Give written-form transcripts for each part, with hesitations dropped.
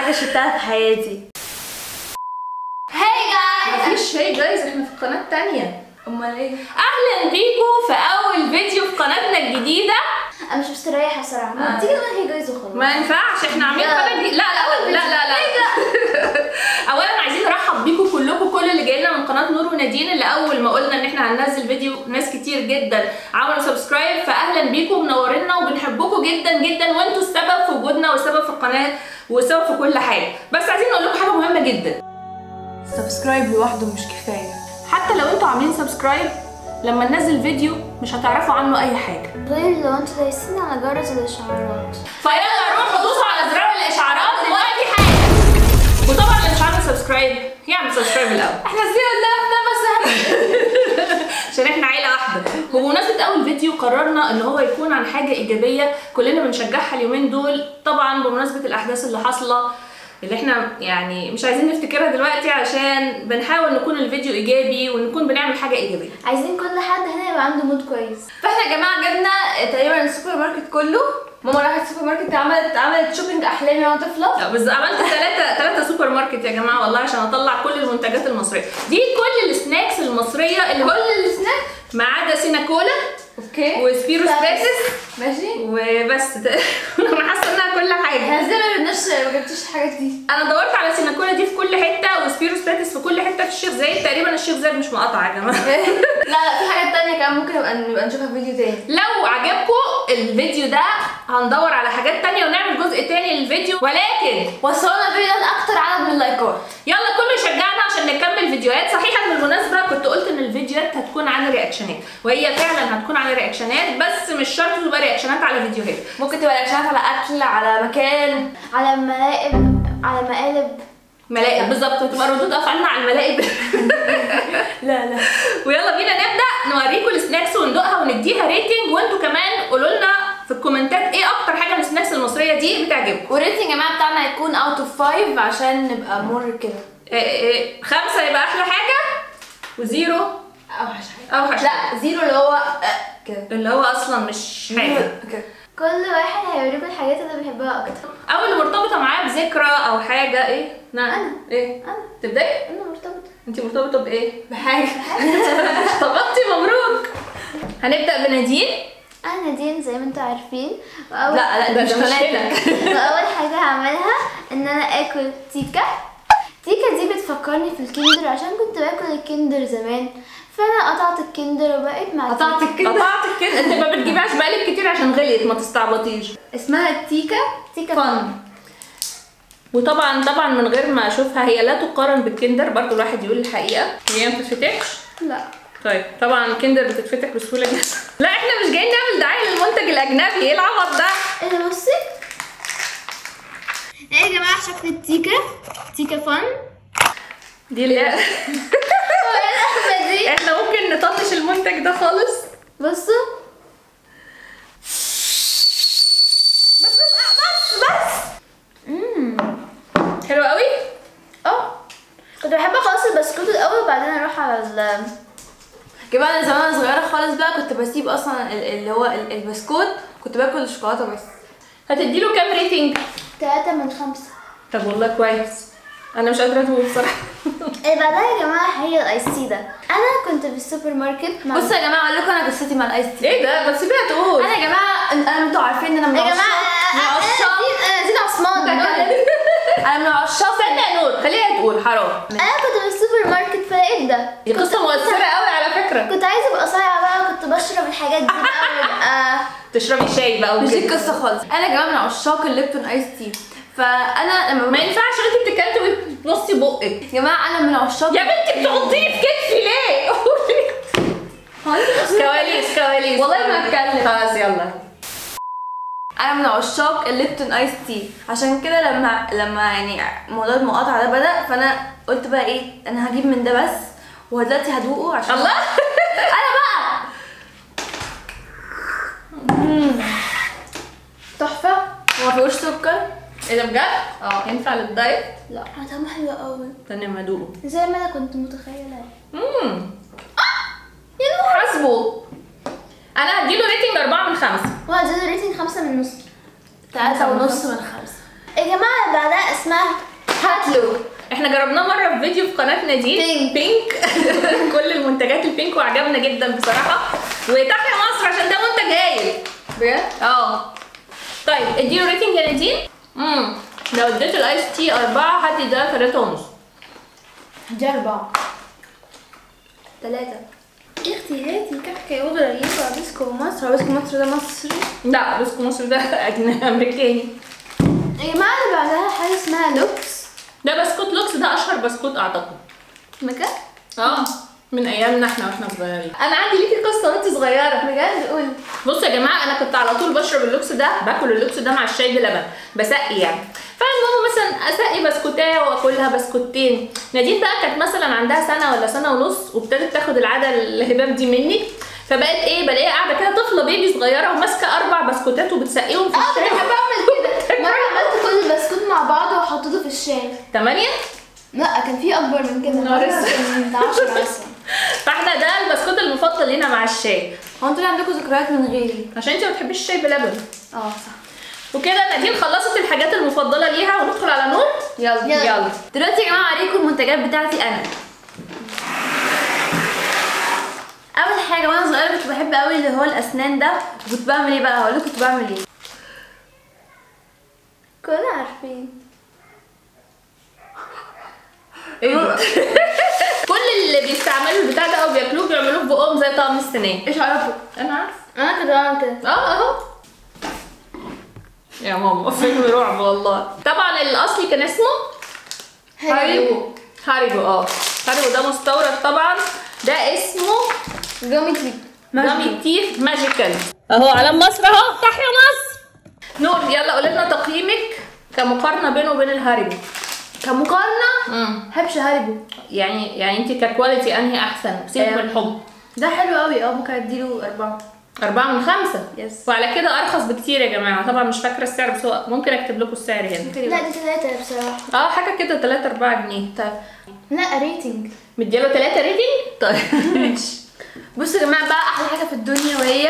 حاجه شفتها في حياتي. هاي جايز. مفيش هاي جايز، احنا في قناه تانية. امال ايه؟ اهلا بيكم في اول فيديو في قناتنا الجديده. انا مش مستريحه الصراحه. ما تيجي نقول هاي جايز وخلاص. ما ينفعش، احنا عاملين قناه جديده. لا اولا عايزين نرحب بيكم كلكم، كل اللي جاي لنا من قناه نور ونادين، اللي اول ما قلنا ان احنا هننزل فيديو ناس كتير جدا عملوا سبسكرايب، فاهلا بيكم منورينا وبنحبكم جدا جدا، وانتوا السبب في وجودنا والسبب في القناه والسبب في كل حاجه. بس عايزين نقول لكم حاجه مهمه جدا، سبسكرايب لوحده مش كفايه. حتى لو انتوا عاملين سبسكرايب لما ننزل فيديو مش هتعرفوا عنه اي حاجه، غير لو انتوا دايسين على جرس الاشعارات. فيلا روحوا دوسوا على زرار الاشعارات دلوقتي حالا. وطبعا اللي مش عامل سبسكرايب يعمل سبسكرايب الاول. احنا ازاي قدامنا بس عشان احنا عيله واحده. وبمناسبه اول فيديو قررنا ان هو يكون عن حاجه ايجابيه كلنا بنشجعها اليومين دول، طبعا بمناسبه الاحداث اللي حاصله اللي احنا يعني مش عايزين نفتكرها دلوقتي، عشان بنحاول نكون الفيديو ايجابي ونكون بنعمل حاجه ايجابيه. عايزين كل حد هنا يبقى عنده مود كويس. فاحنا يا جماعه جبنا تقريبا السوبر ماركت كله. ماما راحت السوبر ماركت عملت شوبينج احلامي وانا طفله. لا بس عملت ثلاثة سوبر ماركت يا جماعه والله عشان اطلع كل المنتجات المصريه دي، كل السناكس المصريه اللي هو كل السناك ما عدا سيناكولا اوكي وسبيرو سبيسس ماشي وبس. انا حاسه انها كل حاجه. احنا ازاي ما جبتش الحاجات دي؟ انا دورت على سيناكولا دي في كل حته وسبيرو سبيسس في كل حته في الشيخ زايد، تقريبا الشيخ زايد مش مقاطع يا جماعه. لا في حاجات تانية كمان ممكن نبقى نشوفها في فيديو تاني. لو عجبكم الفيديو ده هندور على حاجات تانية ونعمل جزء تاني للفيديو، ولكن وصلنا فيديو اكتر عدد من اللايكات. يلا كله يشجعنا عشان نكمل فيديوهات. صحيحا بالمناسبه كنت قلت ان الفيديوهات هتكون عن رياكشنات، وهي فعلا هتكون عن رياكشنات، بس مش شرط تبقى رياكشنات على فيديوهات، ممكن تبقى رياكشنات على اكل، على مكان، على مقالب بالظبط، وتبقى ردود افعالنا على الملاعب. لا ويلا بينا نبدا نوريكم السناكس وندوقها ونديها ريتنج، وانتوا كمان قولوا لنا في الكومنتات ايه اكتر حاجه من السناكس المصريه دي بتعجبكم. والريتنج يا جماعه بتاعنا هيكون اوت اوف 5 عشان نبقى مور كده. 5 يبقى احلى حاجه، وزيرو اوحش لا 0 اللي هو كده، اللي هو اصلا مش حاجه. كل واحد هيوريكم الحاجات اللي بيحبها اكتر، او اللي مرتبطه معاه بذكرى او حاجه. ايه؟ انا ايه؟ انا تبداي؟ انا مرتبطه. انت مرتبطه بايه؟ بحاجه. ارتبطتي، مبروك. هنبدا بنادين. انا نادين زي ما انتوا عارفين. لا ده مش قناتك. واول حاجه هعملها ان انا اكل تيكا دي بتفكرني في الكندر، عشان كنت باكل الكندر زمان، فانا قطعت الكندر وبقيت مع قطعت الكندر. انت ما بتجيبهاش بقالك كتير عشان غليت، ما تستعبطيش. اسمها تيكا فن. وطبعا من غير ما اشوفها، هي لا تقارن بالكندر، برضو الواحد يقول الحقيقه، هي ما بتتفتحش. لا طيب طبعا الكندر بتتفتح بسهوله جدا. لا احنا مش جايين نعمل دعايه للمنتج الاجنبي، ايه العبط ده؟ ايه ده؟ بصي ايه يا جماعه شكل تيكا فن دي اللي هي دي. احنا ممكن نطنش المنتج ده خالص. بصوا بس حلو قوي. كنت بحب اخلص البسكوت الاول وبعدين اروح على جماعه. انا زمان صغيره خالص بقى كنت بسيب اصلا اللي هو البسكوت، كنت باكل الشوكولاته بس. هتديله كام ريتنج؟ 3 من 5. طب والله كويس، انا مش قادره اتوب بصراحه. اللي بعدها يا جماعه هي الايس تي ده. انا كنت في السوبر ماركت بصوا يا جماعه اقول لكم انا قصتي مع الايس تي. ايه ده؟ بس سيبيها تقول. انا يا جماعه انتوا عارفين ان انا من عشاق. انا نسيت عثمان. انا من عشاق. استنى يا نور خليها تقول، حرام. انا كنت في السوبر ماركت فلقيت ده. دي قصه مؤثره قوي على فكره. كنت عايزه ابقى صايعه بقى، كنت بشرب الحاجات دي بقى تشربي شاي بقى مش دي القصه خالص. انا يا جماعه من عشاق الليبتون ايس تي، فانا لما ما ينفعش انت بتتكلمي وتبصي بقك. يا جماعه انا من عشاق. يا بنتي بتحطيني في كتفي ليه؟ كواليس والله ما هتكلم. خلاص يلا. انا من عشاق الليبتون ايس تي، عشان كده لما يعني موضوع المقاطعه ده بدا، فانا قلت بقى ايه، انا هجيب من ده بس، ودلوقتي هدوقه عشان الله. انا بقى تحفه وما فيهوش سكر. ايه ده بجد؟ ينفع للدايت؟ لا طعمه حلو قوي. استنى ما ادوقه زي ما انا كنت متخيله. يا نور حاسبه. انا هديله ريتنج 4 من 5. وهديله ريتنج 5 من نص. 3.5 من 5. يا جماعه بعدها اسمها هاتلو. احنا جربناه مره في فيديو في قناه نادين بينك كل المنتجات البينك وعجبنا جدا بصراحه. وتحيا مصر عشان ده منتج هايل بجد. طيب اديله ريتنج يا نادين. لو اديت الايس تي 4 هدي ده 3.5. دي 4 3. يا اختي هاتي كحكه يوضع رهيبه. بسكو مصر. بسكو مصر ده مصري؟ لا بسكو مصر ده امريكاني. يا جماعه اللي بعدها حاجه اسمها لوكس. ده بسكوت لوكس، ده اشهر بسكوت اعتقد. مكان؟ من ايامنا احنا واحنا صغيرين. انا عندي ليكي قصه وانت صغيره. بجد؟ قولي. بصوا يا جماعه، انا كنت على طول بشرب اللوكس ده، باكل اللوكس ده مع الشاي بلبن، بسقي يعني. فالمهم مثلا اسقي بسكوتايه واكلها بسكوتين. نادين بقى كانت مثلا عندها سنه ولا سنه ونص، وابتدت تاخد العاده الهباب دي مني. فبقت ايه، بلاقيها قاعده كده طفله بيبي صغيره وماسكه 4 بسكوتات وبتسقيهم في الشاي. انا بحب اعمل كده. مره عملت كل البسكوت مع بعض وحطيته في الشاي. 8؟ لا كان في اكبر من كده. كان 10 مثلا. فاحنا ده البسكوت المفضل لينا مع الشاي. هو انتوا عندكم ذكريات من غيري؟ عشان انت ما بتحبيش الشاي بلبن. صح. وكده نادين خلصت الحاجات المفضله ليها، وندخل على نور. يلا. دلوقتي يا جماعه اوريكم المنتجات بتاعتي انا. اول حاجه وانا صغيره كنت بحب قوي اللي هو الاسنان ده. كنت بعمل ايه بقى؟ هقول لكم كنت بعمل ايه. كلنا عارفين. كل اللي بيستعملوا البتاع ده او بياكلوه بيعملوه في بقهم زي طعم السنان. ايش عرفوا؟ انا عارفه. انا كنت بعمل كده. اهو يا ماما فيلم رعب والله. طبعا الاصلي كان اسمه هاريبو. هاريبو ده مستورد طبعا. ده اسمه جامي تيث. جامي تيث ماجيكال. اهو علم مصر اهو. تحيا مصر. نور يلا قولي لنا تقييمك كمقارنه بينه وبين الهاريبو. كمقارنه؟ بحبش هاريبو. يعني انت ككواليتي انهي احسن؟ سيبك من الحب. ده حلو قوي. ممكن اديله 4. 4 من 5. يس. وعلى كده ارخص بكتير يا جماعه. طبعا مش فاكره السعر، بس هو ممكن اكتب لكم السعر هنا. لا دي 3 بصراحه. حاجه كده 3 4 جنيه. طيب لا ريتنج. مدياله 3 ريتنج. طيب ماشي. بصوا يا جماعه بقى احلى حاجه في الدنيا وهي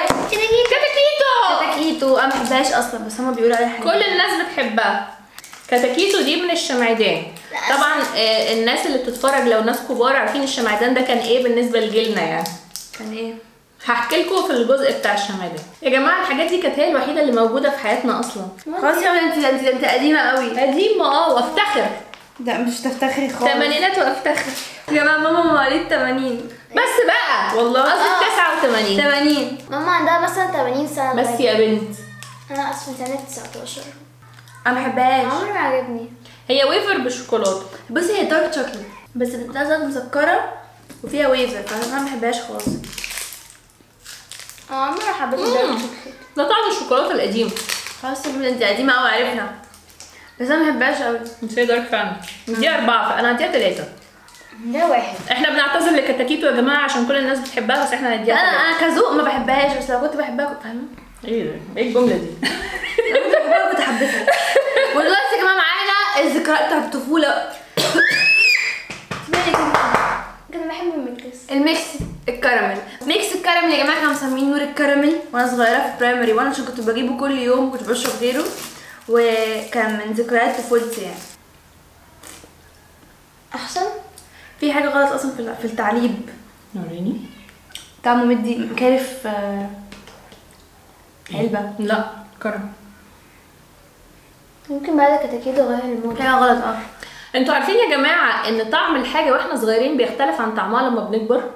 كتاكيتو. انا ما بحبهاش اصلا بس هما بيقولوا عليها حلوه. كل الناس بتحبها. كتاكيتو دي من الشمعدان. طبعا الناس اللي بتتفرج لو ناس كبار عارفين الشمعدان ده كان ايه بالنسبه لجيلنا يعني. كان ايه؟ هحكي لكم في الجزء بتاع الشمعدان. يا جماعه الحاجات دي كانت هي الوحيده اللي موجوده في حياتنا اصلا. خلاص يا انت قديمه قوي. قديمه وافتخر. لا مش تفتخري خالص. الثمانينات وافتخر. يا جماعه ماما مواليد 80. بس بقى والله قصدي 89. 80. ماما عندها مثلا 80 سنة. بس يا بنت انا اصلا سنة 19. انا ما بحبهاش. عمري ما عجبني. هي ويفر بالشوكولاته. بصي هي دارك شوكليت بس بتنزل مسكره وفيها ويفر فانا ما بحبهاش خالص. عمري ما حبيت الدارك شوكليت. ده طعم الشوكولاته القديم. خلاص انت قديمه قوي عرفنا. بس انا ما بحبهاش قوي. بس هي دارك فعلا. دي 4 فانا هديها 3. ده 1. احنا بنعتذر لكتاكيتو يا جماعه عشان كل الناس بتحبها، بس احنا هنديها 3. انا كذوق ما بحبهاش بس لو كنت بحبها كنت فاهمه. ايه ده؟ ايه الجمله دي؟ كنت بحبها كنت حبيتها. ودلوقتي يا جماعه معانا الذكريات بتاعت الطفوله. كنت بحب الميكس. الميكس الكراميل. ميكس الكراميل يا جماعه كانوا مسمينه نور الكراميل وانا صغيره في برايمري 1 عشان كنت بجيبه كل يوم كنت بشرب غيره وكان من ذكريات طفولتي يعني. احسن. في حاجه غلط اصلا في التعليب. وريني. طعمه مدي مكارف علبه. لا كرم. ممكن بعد كتاكيت غير المود. حاجه غلط. انتوا عارفين يا جماعه ان طعم الحاجه واحنا صغيرين بيختلف عن طعمها لما بنكبر؟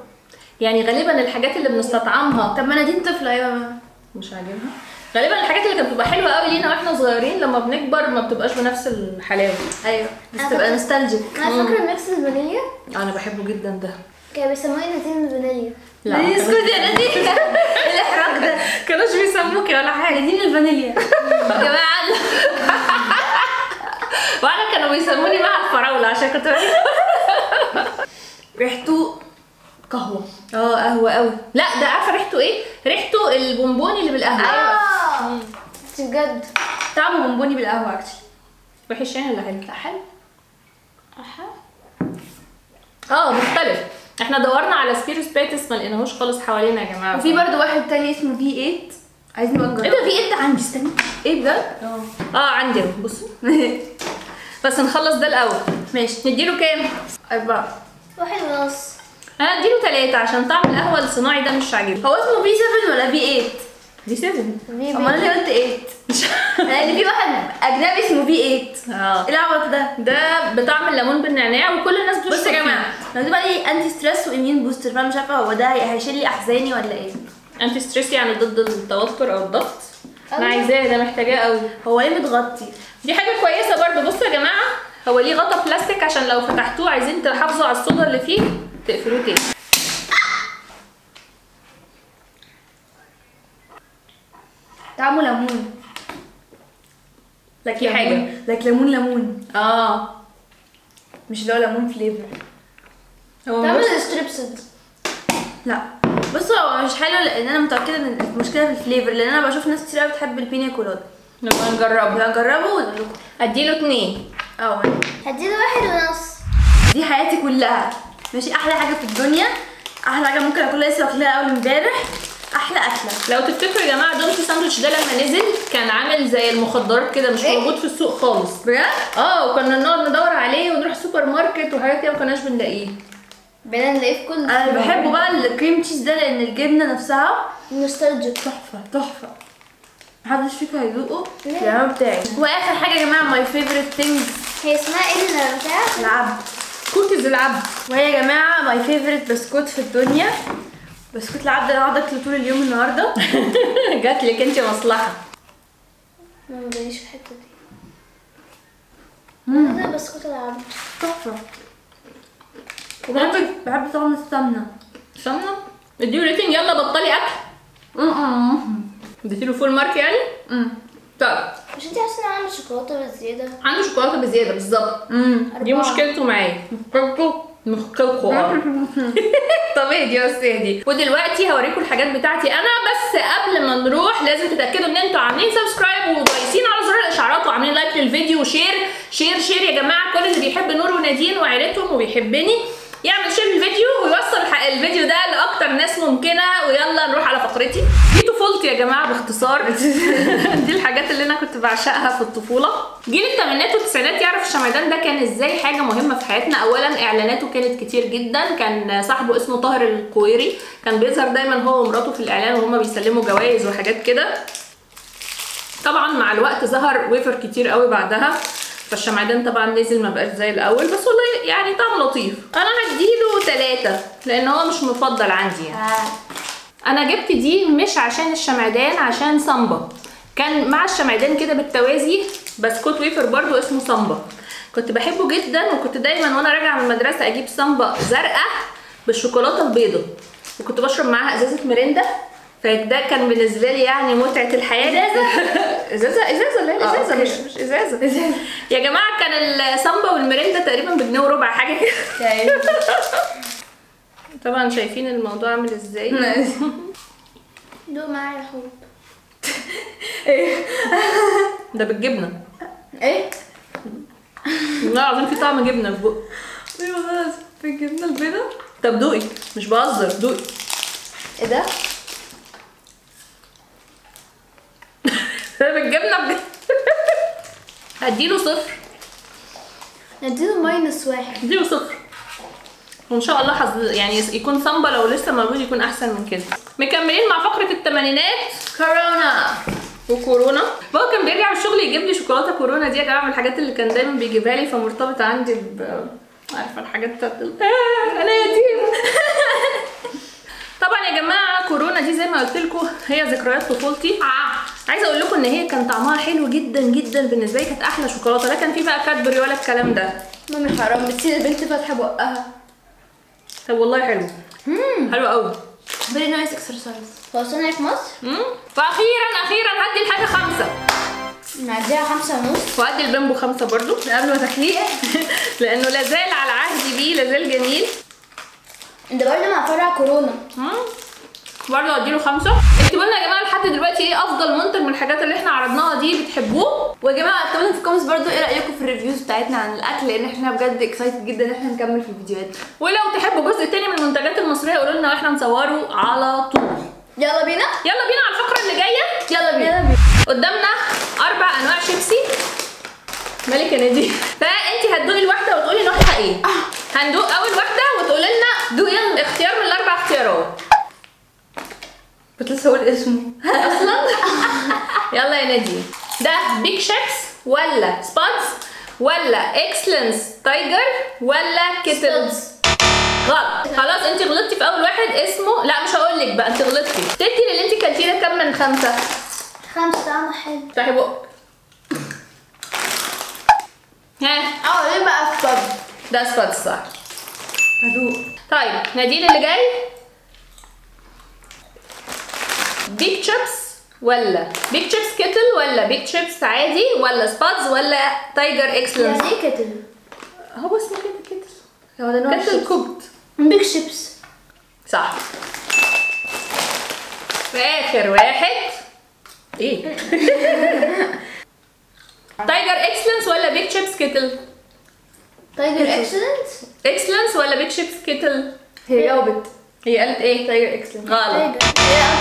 يعني غالبا الحاجات اللي بنستطعمها. طب ما انا دي طفله ايوه مش عاجبها. غالبا الحاجات اللي كانت بتبقى حلوه قوي لينا واحنا صغيرين لما بنكبر ما بتبقاش بنفس الحلاوه. ايوه بس تبقى نوستالجيك. انا فاكره ميكس الفانيليا انا بحبه جدا ده. كانوا بيسموه نادين الفانيليا. لا اسكتي يا نادين. الاحراج ده. كانوش بيسموكي ولا حاجه. نادين الفانيليا يا جماعه. وانا كانوا بيسموني مع الفراوله عشان كنت ريحته قهوه. قهوه قوي. لا ده عارفه ريحته ايه؟ ريحته البونبوني اللي بالقهوه. بجد طعمه بونبوني بالقهوه اكشلي. وحش يعني ولا حلو؟ لا حلو. مختلف. احنا دورنا على سبيروس باتس ما لقيناهوش خالص حوالينا يا جماعه. وفي برضو واحد تاني اسمه V8 عايزين نبقى نجرب. ايه ده؟ في انت عندي، استني. ايه بجد؟ عندي اهو، بصوا. بس نخلص ده الاول. ماشي. نديله كام؟ 4. 1.5. انا اديله 3 عشان طعم القهوه الصناعي ده مش عاجبني. هو اسمه بي 7 ولا بي 8؟ دي 7. امال انا قلت 8. لان في واحد اجنبي اسمه بي 8. ايه العبط ده؟ ده بطعم الليمون بالنعناع وكل الناس بتشرب. بصوا يا جماعه، مكتوب عليه انتي ستريس واميون بوستر، فانا مش عارفه هو ده هيشيل لي احزاني ولا ايه. انتي ستريس يعني ضد التوتر او الضغط. انا عايزاه، ده محتاجاه قوي. هو ليه متغطي؟ دي حاجه كويسه برضو. بصوا يا جماعه، هو ليه غطا بلاستيك عشان لو فتحتوه عايزين تحافظوا على الصودا اللي فيه تقفلوه تاني. طعمه ليمون. في حاجه لك ليمون. مش اللي هو ليمون فليفر. هو تعمل بص- ستريبسد. لا بصوا، هو مش حلو لان انا متاكده ان المشكله في الفليفر، لان انا بشوف ناس كتير قوي بتحب البينيا كولادا. نبقى نجربه. نجربه ونقول لكم. اديله 2. هديله 1.5. دي حياتي كلها ماشي، احلى حاجه في الدنيا، احلى حاجه ممكن اكلها، لسه واكلها اول امبارح، احلى اكله. لو تفتكروا يا جماعه، دونتي ساندوتش ده لما نزل كان عامل زي المخدرات كده، مش موجود في السوق خالص. بجد؟ وكنا نقعد ندور عليه ونروح سوبر ماركت وحاجات كده ما كناش بنلاقيه. بقينا نلاقيه في كل. انا بحبه بقى الكريم تشيز ده، لان الجبنه نفسها نوستالجيك. تحفه. محدش فيكم هيذوقه ليه؟ العمام بتاعي. واخر حاجه يا جماعه، ماي فيفورت ثينج، هي اسمها ايه البتاع؟ العبد. كوكيز العبد. وهي يا جماعه ماي فيفورت بسكوت في الدنيا، بسكوت العبد. انا هقعد اكله طول اليوم النهارده. جات لك انت مصلحه. ما مجانيش في الحته دي. ده بسكوت العبد. تحفه. بحب طعم السمنه. سمنه. اديله ريتنج. يلا بطلي اكل. اديتيله فول مارك يعني. طيب، مش انتي حاسه ان عنده شوكولاته بزياده؟ عنده شوكولاته بزياده بالظبط. دي 4. مشكلته معايا. مشكلته. طب اهدي يا استاذي. ودلوقتي هوريكم الحاجات بتاعتي انا، بس قبل ما نروح لازم تتاكدوا ان انتوا عاملين سبسكرايب ودايسين على زر الاشعارات وعاملين لايك للفيديو وشير. شير يا جماعه. كل اللي بيحب نور ونادين وعيلتهم وبيحبني يعمل شير للفيديو ويوصل الفيديو ده لاكتر ناس ممكنه. ويلا نروح على فقرتي. دي طفولتي يا جماعه باختصار. دي الحاجات اللي انا كنت بعشقها في الطفوله. جيل الثمانينات والتسعينات يعرف الشمعدان ده كان ازاي حاجه مهمه في حياتنا. اولا اعلاناته كانت كتير جدا. كان صاحبه اسمه طاهر القويري، كان بيظهر دايما هو ومراته في الاعلان وهما بيسلموا جوائز وحاجات كده. طبعا مع الوقت ظهر ويفر كتير قوي بعدها، فالشمعدان طبعا نزل ما بقاش زي الاول، بس والله يعني طعم لطيف. انا هديله 3 لان هو مش مفضل عندي يعني. انا جبت دي مش عشان الشمعدان، عشان سامبا. كان مع الشمعدان كده بالتوازي بسكوت ويفر برضو اسمه سامبا، كنت بحبه جدا. وكنت دايما وانا راجعه من المدرسه اجيب سامبا زرقاء بالشوكولاته البيضاء، وكنت بشرب معاها ازازه ميريندا. فده كان بالنسبه لي يعني متعه الحياه. ازازه لا ازازه مش ازازه. يا جماعه كان السامبا والميريندا تقريبا بجنيه وربع حاجه كده. طبعا شايفين الموضوع عامل ازاي. دوق معايا يا حب. ده بالجبنه. ايه؟ لا عظيم، في طعم جبنه في بقى. ايوه خلاص في الجبنه البيضاء. طب دوقي، مش بهزر، دوقي. ايه ده؟ ده بالجبنه بجد. هديله 0. نديله -1. اديله 0. وان شاء الله حظ يعني يكون سامبا لو لسه موجود يكون احسن من كده. مكملين مع فقره الثمانينات. كورونا وكورونا. بابا كان بيرجع من الشغل يجيب لي شوكولاته كورونا. دي يا جماعه من الحاجات اللي كان دايما بيجيبها لي، فمرتبطه عندي عارفه الحاجات بتاعت انا يتيم. طبعا يا جماعه كورونا دي زي ما قلت لكم هي ذكريات طفولتي. عايزه اقول لكم ان هي كان طعمها حلو جدا جدا بالنسبه لي، كانت احلى شوكولاته. لا كان في بقى كادبري ولا الكلام ده. مامي حرام بتسيب البنت فاتحه بقها. طب والله حلو. حلو قوي. فيري نايس اكسرسايز. هو صنع في مصر؟ فاخيرا هدي الحاجه 5. نعديها 5.5. وهدي البامبو 5 برضو قبل ما تاكليه. لانه لازال على عهدي بيه، لازال جميل. ده برضه مع فرع كورونا. برضه اديله 5. اكتبوا لنا يا جماعه لحد دلوقتي ايه افضل منتج من الحاجات اللي احنا عرضناها دي بتحبوه. ويا جماعه اكتبوا لنا في الكومنتس برضو ايه رايكم في الريفيوز بتاعتنا عن الاكل، لان احنا بجد اكسايتد جدا ان احنا نكمل في الفيديوهات. ولو تحبوا جزء تاني من المنتجات المصريه قولوا لنا واحنا نصوره على طول. يلا بينا يلا بينا على الفقره اللي جايه. قدامنا 4 انواع شيبسي. مالك يا نادين؟ فانت هتدوقي الواحده وتقولي نوعها ايه. هندوق اول واحده وتقولي لنا دوقي اختيار من ال4 اختيارات. كنت لسه هقول اسمه اصلا. يلا يا نادين، ده بيج شيبس ولا سبادز ولا اكسلنس تايجر ولا كيتلز؟ غلط. خلاص انت غلطتي في اول واحد اسمه، لا مش هقول لك بقى، انت غلطتي. تدي اللي انت كلتيه ده كام من 5؟ 5 طعمه حلو. افتحي بقك. ها ليه بقى سبادز؟ ده سبادز صح. هدوق. طيب نادين اللي جاي، بيج شيبس ولا بيج شيبس كيتل ولا بيج شيبس عادي ولا سبادز ولا تايجر اكسلنس؟ يعني ايه كتل؟ هو اسمه كده كيتل. هو ده نوع كيتل الشيبس. كوكت. بيج شيبس. صح. واخر واحد ايه؟ تايجر اكسلنس ولا بيج شيبس كيتل؟ تايجر اكسلنس. اكسلنس ولا بيج شيبس كيتل؟ هي جاوبت هي قالت ايه؟ تايجر اكسلنت. غلط.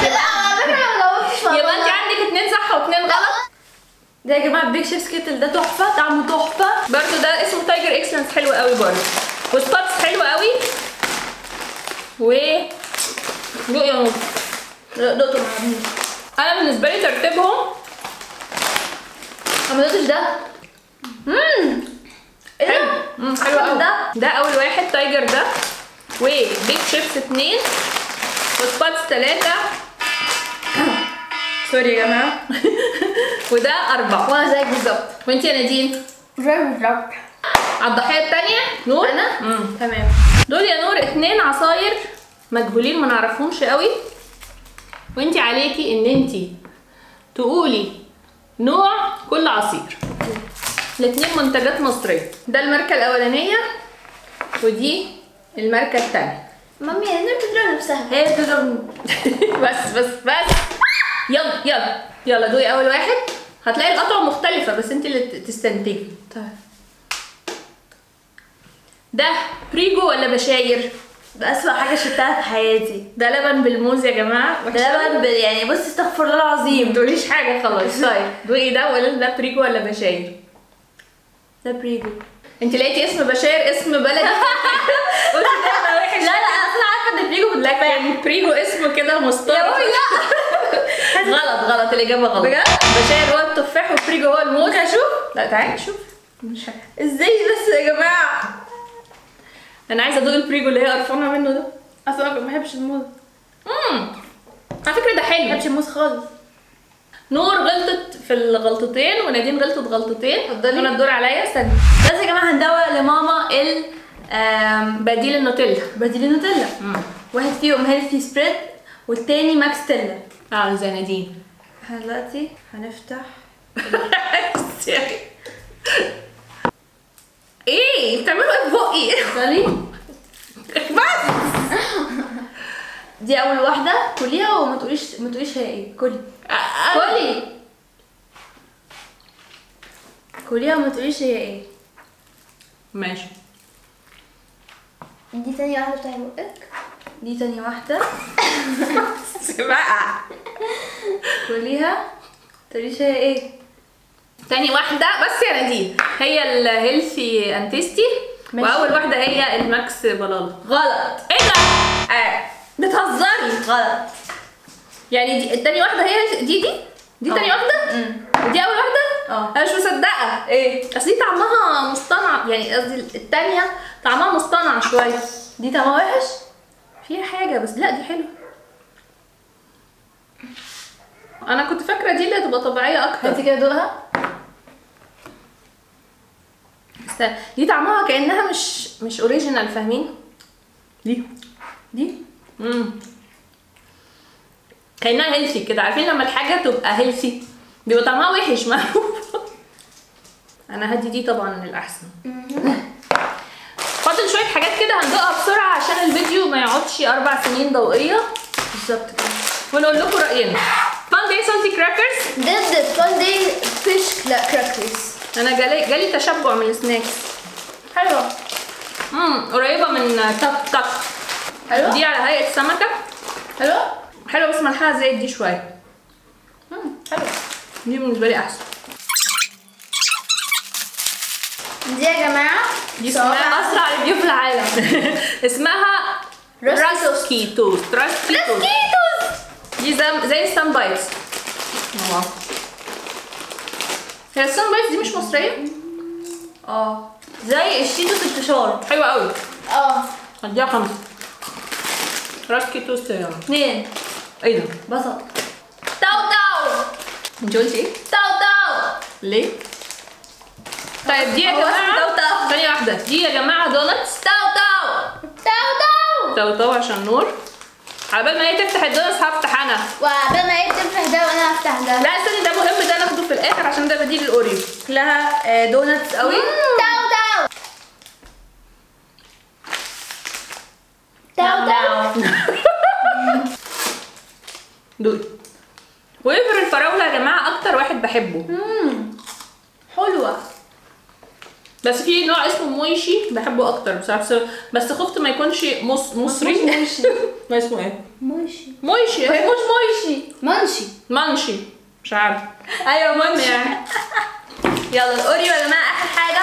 لا على فكره ما جاوبتش. يبقى انت عندك 2 صح و2 غلط. ده يا جماعه بيج شيبس كيتل ده تحفه، طعمه تحفه. برضو ده اسمه تايجر اكسلنس حلو قوي برضو، وسباتس حلو قوي. و دوق يا نور. دقته مع عمي. انا بالنسبه لي ترتيبهم، ما دقتش ده. ايه حلو. ده؟ حلو قوي. ده ده اول واحد تايجر ده، وبيج شيبس 2 وسباتس 3. سوري يا جماعه. وده 4. وانا زيك بالظبط. وانت يا نادين؟ بالظبط. على الضحيه الثانيه نور. انا تمام. دول يا نور 2 عصاير مجهولين ما نعرفهمش قوي، وانت عليكي ان انت تقولي نوع كل عصير. الاثنين منتجات مصريه. ده الماركه الاولانيه ودي الماركه الثانيه. مامي هي بتضرب نفسها. هي بتضربني. بس يلا يلا يلا دوقي اول واحد. هتلاقي القطعه مختلفه بس انت اللي تستنتجي. طيب ده بريجو ولا بشاير؟ ده اسوأ حاجه شفتها في حياتي. ده لبن بالموز يا جماعه. ده لبن يعني بصي استغفر الله العظيم. ما تقوليش حاجه خلاص. طيب دوقي ده ولا ده بريجو ولا بشاير؟ ده بريجو. انت لقيتي اسم بشاير اسم بلدي. قلتي ده يبقى وحش. لا انا اصلا عارفه ان بريجو لكن بريجو اسمه كده مصطلح. يا روي لا. غلط الاجابه غلط. بجد؟ بشاير هو التفاح وبريجو هو الموز. ممكن اشوف؟ لا تعالي شوف. مش ازاي بس يا جماعه؟ انا عايزه ادوق البريجو اللي هي قرفانه منه ده. اصلا انا ما بحبش الموز. على فكره ده ما حلو. بحبش الموز خالص. نور غلطت في الغلطتين ونادين غلطت غلطتين. اتفضلي. انا الدور عليا. استني. بس يا جماعه هندوق لماما بديل النوتيلا. بديل النوتيلا. واحد فيهم هيلثي سبريد والتاني ماكس تيلا. زي نادين. احنا دلوقتي هنفتح. ايه بتعملوا ايه في بقي؟ اتفضلي. دي اول واحده كليها وما تقوليش هي ايه. كلي كليها وما تقوليش هي ايه. ماشي. دي تاني واحدة بتاعي بقك. دي تاني واحده. بقى كليها تقوليش هي ايه. تاني واحدة بس يا نادين هي الهيلثي اند تيستي، واول واحدة هي الماكس بلالا. غلط. ايه ده؟ بتهزري. غلط. يعني دي تاني واحدة هي دي تاني واحدة؟ ودي اول واحدة؟ انا مش مصدقة. ايه؟ اصل دي طعمها مصطنع، يعني قصدي التانية طعمها مصطنع شوية. دي طعمها وحش؟ فيها حاجة بس لا دي حلوة. انا كنت فاكرة دي اللي هتبقى طبيعية اكتر. هاتي كده دوقها. دي طعمها كأنها مش اوريجينال، فاهمين؟ دي كأنها هيلثي كده. عارفين لما الحاجة تبقى هيلثي بيبقى طعمها وحش معروف. انا هدي دي طبعا الاحسن. فاضل شوية حاجات كده هندوقها بسرعة عشان الفيديو ما يقعدش 4 سنين ضوئية. بالظبط كده. ونقول لكم رأينا. فاندي سالتي كراكرز ضد فاندي فيش كراكرز. انا جالي تشبع من السناكس. حلوه. قريبة من تك تك. حلوه. دي على هيئة سمكة. حلوه. حلوة بس ملحها زيت دي شوية. حلوه. دي بالنسبه لي احسن. دي يا جماعه دي اسمها اسرع ريفيو في العالم. اسمها راسكيتوس. دي زي السان بايتس. واو. هي السان بايتس دي مش مصريه؟ زي الشيتوس الفشار. حلوه قوي. هديها 5. راسكيتوس 2. ايه ده؟ بسط. تاو انت قلتي ايه؟ تاو. ليه؟ طيب دي يا جماعه ثانيه واحده. دي يا جماعه دونتس تو عشان نور. عبال ما هي تفتح الدونتس هفتح انا. وقبل ما هي تفتح ده وانا هفتح ده. لا استني، ده مهم، ده ناخده في الاخر عشان ده بديل الاوريو. لها دونتس قوي. تاو دوقي. ويفر الفراوله يا جماعه اكتر واحد بحبه. حلوه. بس في نوع اسمه مويشي بحبه اكتر بصراحه، بس خفت ما يكونش مصري. ما اسمه ايه؟ مويشي. هي مش منشي مش عارف. ايوه منشي يعني. يلا الاوريو يا جماعه اخر حاجه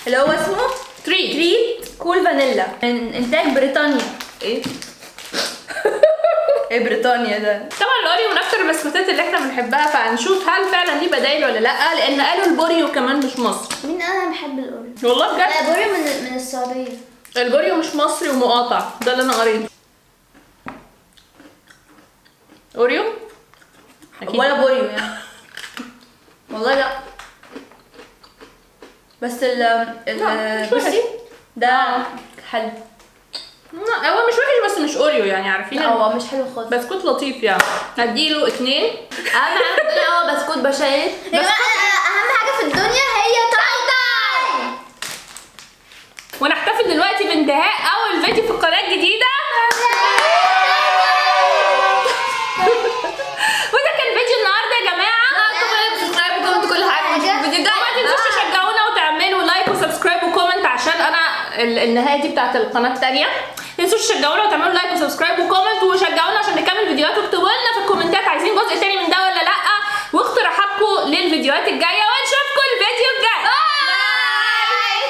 اللي هو اسمه تريت كول فانيلا من انتاج بريطانيا. ايه بريطانيا ده؟ طبعا الاوريو من اكتر البسكوتات اللي احنا بنحبها، فهنشوف هل فعلا ليه بدايل ولا لا، لان قالوا البوريو كمان مش مصري. مين انا بحب الاوريو؟ والله بجد البوريو من السعوديه. البوريو مش مصري ومقاطع، ده اللي انا قريته. اوريو أكيد. ولا بوريو يعني. والله لا. بس بصي ده حلو. لا هو مش وحش بس مش اوريو يعني، عارفين؟ لا هو مش حلو خالص. بسكوت لطيف يعني. هديله 2. اهم حاجه في الدنيا هو بسكوت بشاير. يا جماعه اهم حاجه في الدنيا هي تاو. ونحتفل دلوقتي بانتهاء اول فيديو في القناه الجديده. وده كان فيديو النهارده يا جماعه. سبسكرايب وكومنت كل حاجه في الفيديو ده. ما تنسوش تشجعونا وتعملوا لايك وسبسكرايب وكومنت عشان انا النهايه دي بتاعت القناه الثانيه. ما تنسوش تشجعونا وتعملوا لايك وسبسكرايب وكومنت